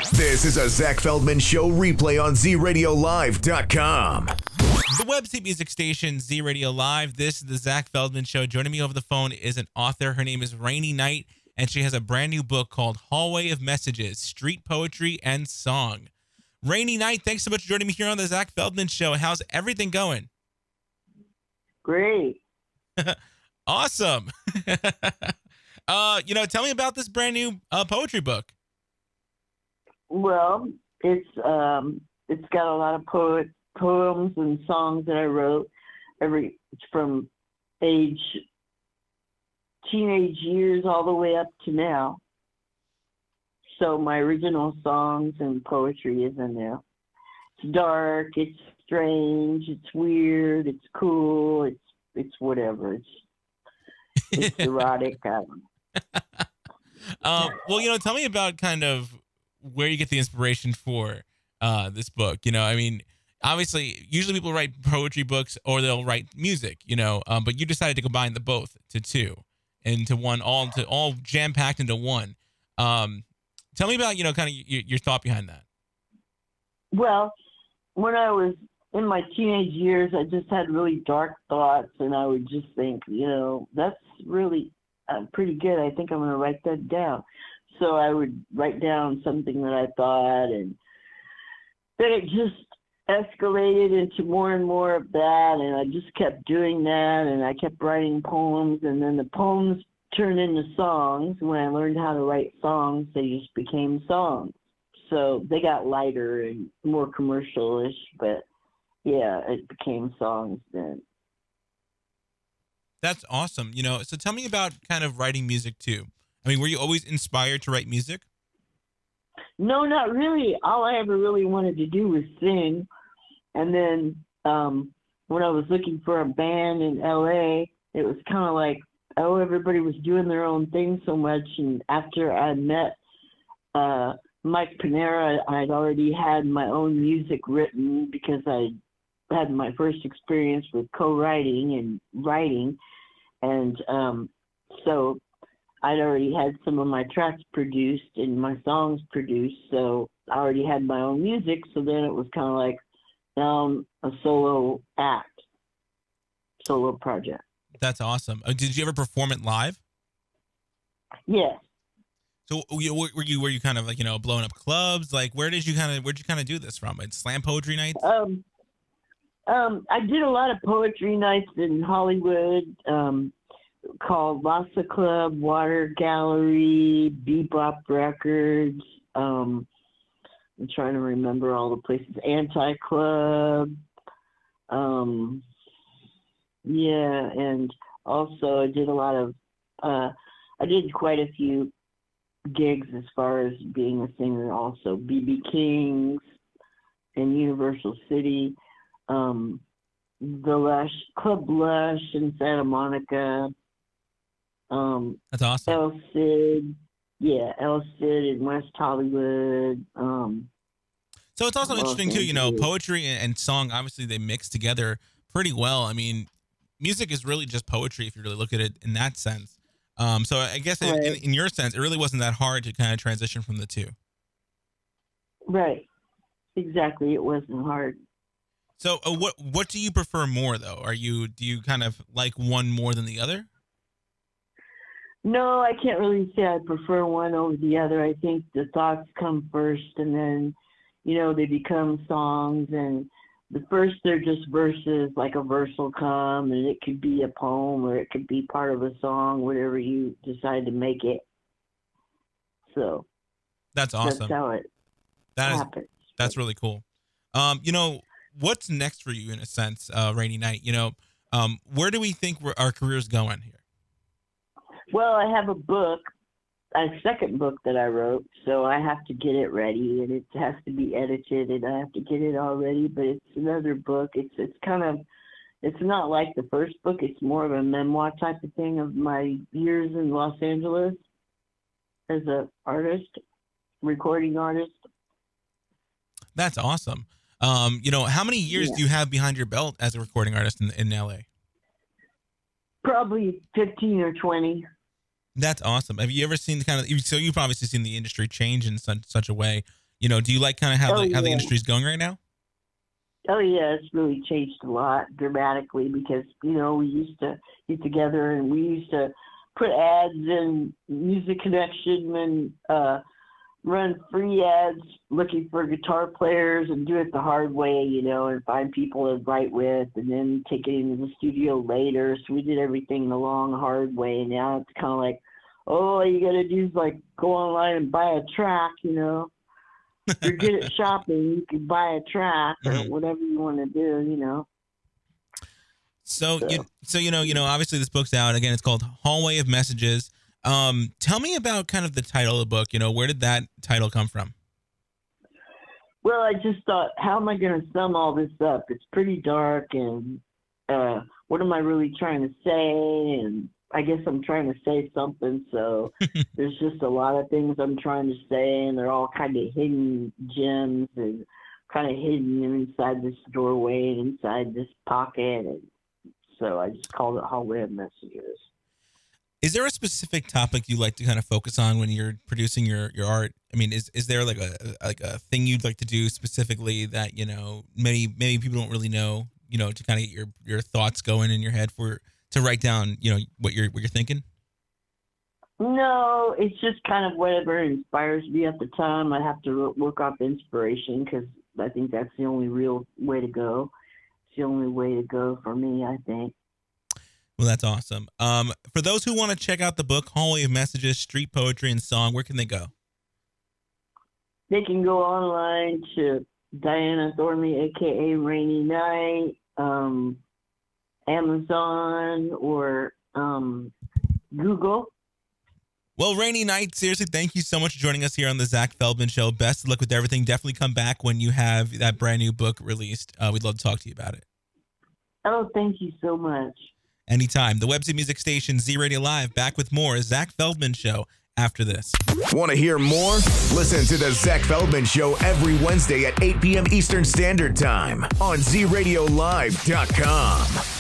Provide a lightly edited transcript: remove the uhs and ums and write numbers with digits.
This is a Zach Feldman Show replay on ZRadioLive.com. The website music station Z Radio Live. This is the Zach Feldman Show. Joining me over the phone is an author. Her name is Rainy Knight, and she has a brand new book called Hallway of Messages, Street Poetry and Song. Rainy Knight, thanks so much for joining me here on the Zach Feldman Show. How's everything going? Great. Awesome. Tell me about this brand new poetry book. Well, it's got a lot of poems and songs that I wrote from teenage years all the way up to now. So my original songs and poetry is in there. It's dark, it's strange, it's weird, it's cool, it's whatever. It's erotic. Tell me about kind of where you get the inspiration for this book. Obviously, usually people write poetry books or they'll write music, but you decided to combine the both to two into one, all jam-packed into one. Tell me about, kind of your thought behind that. Well, when I was in my teenage years, I just had really dark thoughts, and I would just think, that's really pretty good. I think I'm going to write that down. So I would write down something that I thought, and then it just escalated into more and more of that, and I just kept doing that, and I kept writing poems, and then the poems turned into songs. When I learned how to write songs, they just became songs. So they got lighter and more commercial-ish, but yeah, it became songs then. That's awesome. So tell me about kind of writing music too. I mean, were you always inspired to write music? No, not really. All I ever really wanted to do was sing. And then when I was looking for a band in LA, it was kind of like, everybody was doing their own thing so much. And after I met Mike Panera, I'd already had my own music written because I had my first experience with co-writing and writing. And so I'd already had some of my tracks produced and my songs produced. So I already had my own music. So then it was kind of like a solo project. That's awesome. Did you ever perform it live? Yes. So were you kind of like, blowing up clubs? Like where'd you kind of do this from? Like slam poetry nights? I did a lot of poetry nights in Hollywood, called Lhasa Club, Water Gallery, Bebop Records. I'm trying to remember all the places. Anti Club. And also I did a lot of, I did quite a few gigs as far as being a singer also. BB King's in Universal City, the Lush, Club Lush in Santa Monica. That's awesome. El Cid in West Hollywood. So it's also interesting too, poetry and song, obviously they mix together pretty well. I mean, music is really just poetry if you really look at it in that sense. So I guess in your sense, it really wasn't that hard to kind of transition from the two. Right. Exactly. It wasn't hard. So what do you prefer more though? Do you kind of like one more than the other? No, I can't really say I prefer one over the other. I think the thoughts come first and then, they become songs, and the first they're just verses, like a verse will come and it could be a poem or it could be part of a song, whatever you decide to make it. So that's awesome. That's how it happens. That's really cool. What's next for you in a sense, Rainy Knight? Where do we think our career's going here? Well, I have a second book that I wrote, so I have to get it ready, and it has to be edited, and I have to get it all ready, but it's another book. It's not like the first book. It's more of a memoir type of thing of my years in Los Angeles as an artist, recording artist. That's awesome. How many years do you have behind your belt as a recording artist in LA? Probably 15 or 20. That's awesome. Have you ever seen so you've obviously seen the industry change in such a way. You know, do you like kind of how the industry's going right now? Oh yeah, it's really changed a lot dramatically because we used to get together and we used to put ads in Music Connection and run free ads looking for guitar players and do it the hard way, and find people to write with and then take it into the studio later. So we did everything the long, hard way. Now it's kind of like, all you got to do is like go online and buy a track, If you're good at shopping, you can buy a track or whatever you want to do, So obviously this book's out. Again, it's called Hallway of Messages. Tell me about kind of the title of the book. Where did that title come from? Well, I just thought, how am I going to sum all this up? It's pretty dark, and what am I really trying to say? And I guess I'm trying to say something, so there's just a lot of things I'm trying to say, and they're all kind of hidden gems and kind of hidden inside this doorway and inside this pocket. And so I just called it Hallway of Messages. Is there a specific topic you like to kind of focus on when you're producing your art? I mean, is there like a thing you'd like to do specifically that, maybe people don't really know, to kind of get your thoughts going in your head to write down, what you're thinking? No, it's just kind of whatever inspires me at the time. I have to work off inspiration because I think that's the only real way to go. It's the only way to go for me, I think. Well, that's awesome. For those who want to check out the book, Hallway of Messages, Street Poetry and Song, where can they go? They can go online to Diana Thornley, a.k.a. Rainy Night, Amazon, or Google. Well, Rainy Night, seriously, thank you so much for joining us here on the Zach Feldman Show. Best of luck with everything. Definitely come back when you have that brand new book released. We'd love to talk to you about it. Oh, thank you so much. Anytime. The website music station, Z Radio Live, back with more Zach Feldman Show after this. Want to hear more? Listen to the Zach Feldman Show every Wednesday at 8 p.m. Eastern Standard Time on ZRadioLive.com.